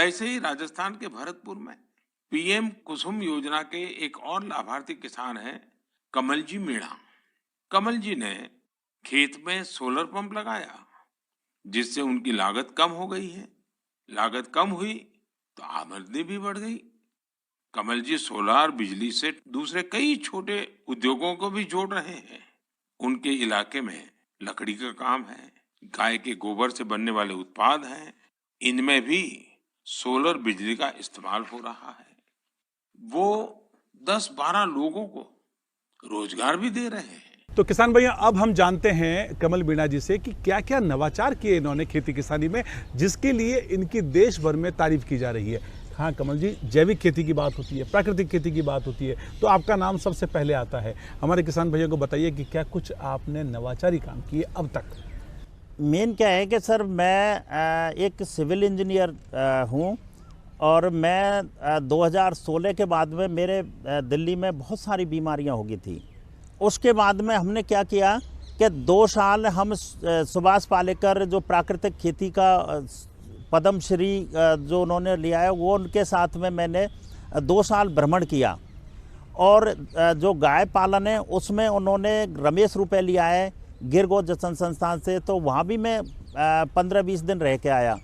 वैसे ही राजस्थान के भरतपुर में पीएम कुसुम योजना के एक और लाभार्थी किसान हैं कमल जी मीणा। कमल जी ने खेत में सोलर पंप लगाया, जिससे उनकी लागत कम हो गई है। लागत कम हुई तो आमदनी भी बढ़ गई। कमल जी सोलार बिजली से दूसरे कई छोटे उद्योगों को भी जोड़ रहे हैं। उनके इलाके में लकड़ी का काम है, गाय के गोबर से बनने वाले उत्पाद हैं, इनमें भी सोलर बिजली का इस्तेमाल हो रहा है। वो 10-12 लोगों को रोजगार भी दे रहे हैं। तो किसान भैया, अब हम जानते हैं कमल मीणा जी से कि क्या क्या नवाचार किए इन्होंने खेती किसानी में, जिसके लिए इनकी देश भर में तारीफ की जा रही है। हाँ कमल जी, जैविक खेती की बात होती है, प्राकृतिक खेती की बात होती है, तो आपका नाम सबसे पहले आता है। हमारे किसान भैया को बताइए कि क्या कुछ आपने नवाचारी काम किए अब तक। मेन क्या है कि सर मैं एक सिविल इंजीनियर हूँ और मैं 2016 के बाद में मेरे दिल्ली में बहुत सारी बीमारियाँ हो गई थी। उसके बाद में हमने क्या किया कि 2 साल हम सुभाष पालेकर जो प्राकृतिक खेती का पद्मश्री जो उन्होंने लिया है, वो उनके साथ में मैंने 2 साल भ्रमण किया। और जो गाय पालन है उसमें उन्होंने रमेश रुपए लिया है गिर गो जतन संस्थान से, तो वहाँ भी मैं 15-20 दिन रह के आया।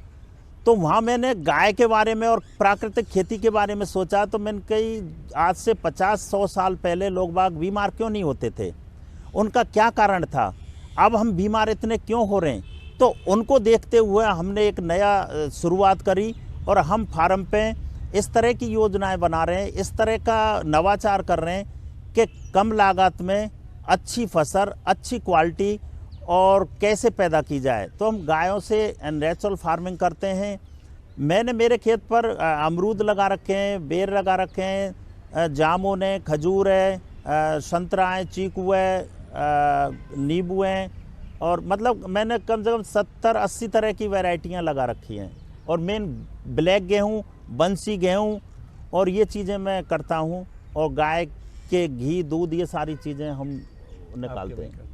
तो वहाँ मैंने गाय के बारे में और प्राकृतिक खेती के बारे में सोचा। तो मैंने कई आज से 50-100 साल पहले लोग बाग बीमार क्यों नहीं होते थे, उनका क्या कारण था, अब हम बीमार इतने क्यों हो रहे हैं। तो उनको देखते हुए हमने एक नया शुरुआत करी और हम फार्म पे इस तरह की योजनाएं बना रहे हैं, इस तरह का नवाचार कर रहे हैं कि कम लागत में अच्छी फसल, अच्छी क्वालिटी और कैसे पैदा की जाए। तो हम गायों से नेचुरल फार्मिंग करते हैं। मैंने मेरे खेत पर अमरूद लगा रखे हैं, बेर लगा रखे हैं, जामुन है, खजूर है, संतरा है, चीकू है, नींबू हैं, और मतलब मैंने कम से कम 70-80 तरह की वैरायटियां लगा रखी हैं। और मेन ब्लैक गेहूँ, बंसी गेहूँ और ये चीज़ें मैं करता हूँ। और गाय के घी, दूध, ये सारी चीज़ें हम निकालते हैं।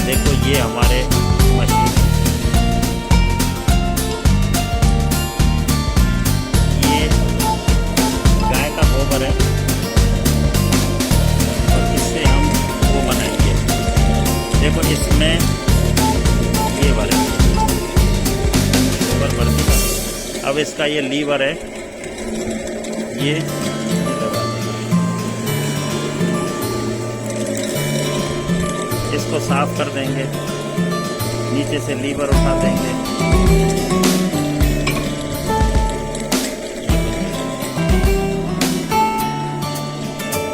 देखो ये हमारे मशीन, ये गाय का गोबर है और इससे हम वो बनाएंगे। देखो इसमें ये वाले गोबर भरती है। अब इसका ये लीवर है, ये इसको साफ कर देंगे, नीचे से लीवर उठा देंगे।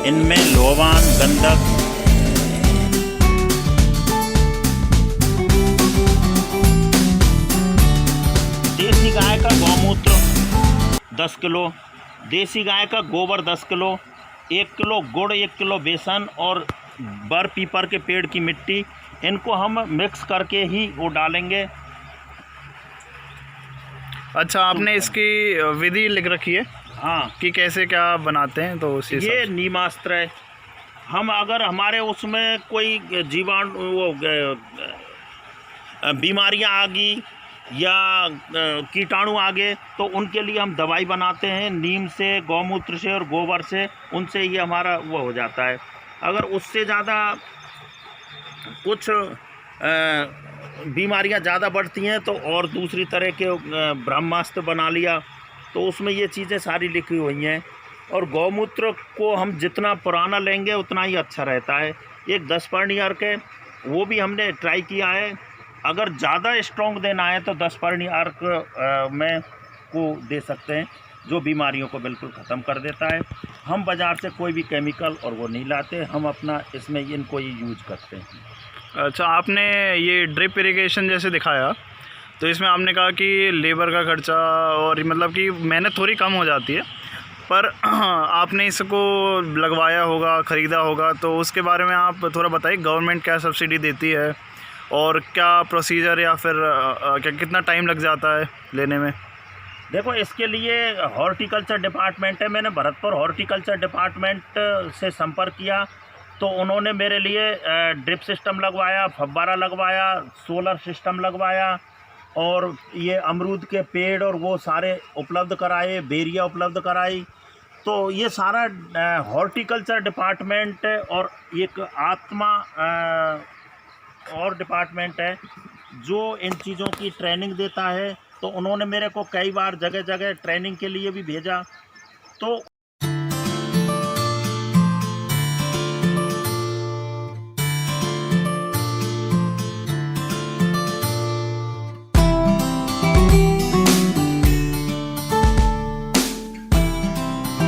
इनमें लोबान, गंधक, देसी गाय का गौमूत्र 10 किलो, देसी गाय का गोबर 10 किलो, 1 किलो गुड़, 1 किलो बेसन और बर पीपर के पेड़ की मिट्टी, इनको हम मिक्स करके ही वो डालेंगे। अच्छा, आपने इसकी विधि लिख रखी है? हाँ, कि कैसे क्या बनाते हैं, तो उसी ये नीमास्त्र है। हम अगर हमारे उसमें कोई जीवाणु वो बीमारियां आ गई या कीटाणु आ गए, तो उनके लिए हम दवाई बनाते हैं नीम से, गौमूत्र से और गोबर से। उनसे ये हमारा वो हो जाता है। अगर उससे ज़्यादा कुछ बीमारियां ज़्यादा बढ़ती हैं तो और दूसरी तरह के ब्रह्मास्त्र बना लिया, तो उसमें ये चीज़ें सारी लिखी हुई हैं। और गौमूत्र को हम जितना पुराना लेंगे उतना ही अच्छा रहता है। एक 10 पर्णी अर्क है, वो भी हमने ट्राई किया है। अगर ज़्यादा स्ट्रॉन्ग देना है तो 10 पर्णी अर्क में को दे सकते हैं, जो बीमारियों को बिल्कुल ख़त्म कर देता है। हम बाज़ार से कोई भी केमिकल और वो नहीं लाते, हम अपना इसमें इनको ही यूज करते हैं। अच्छा, आपने ये ड्रिप इरिगेशन जैसे दिखाया, तो इसमें आपने कहा कि लेबर का खर्चा और मतलब कि मेहनत थोड़ी कम हो जाती है, पर आपने इसको लगवाया होगा, ख़रीदा होगा, तो उसके बारे में आप थोड़ा बताइए। गवर्नमेंट क्या सब्सिडी देती है और क्या प्रोसीजर या फिर क्या कितना टाइम लग जाता है लेने में? देखो, इसके लिए हॉर्टिकल्चर डिपार्टमेंट है। मैंने भरतपुर हॉर्टिकल्चर डिपार्टमेंट से संपर्क किया तो उन्होंने मेरे लिए ड्रिप सिस्टम लगवाया, फव्वारा लगवाया, सोलर सिस्टम लगवाया और ये अमरूद के पेड़ और वो सारे उपलब्ध कराए, बेरिया उपलब्ध कराई। तो ये सारा हॉर्टिकल्चर डिपार्टमेंट और एक आत्मा और डिपार्टमेंट है जो इन चीज़ों की ट्रेनिंग देता है। तो उन्होंने मेरे को कई बार जगह जगह ट्रेनिंग के लिए भी भेजा। तो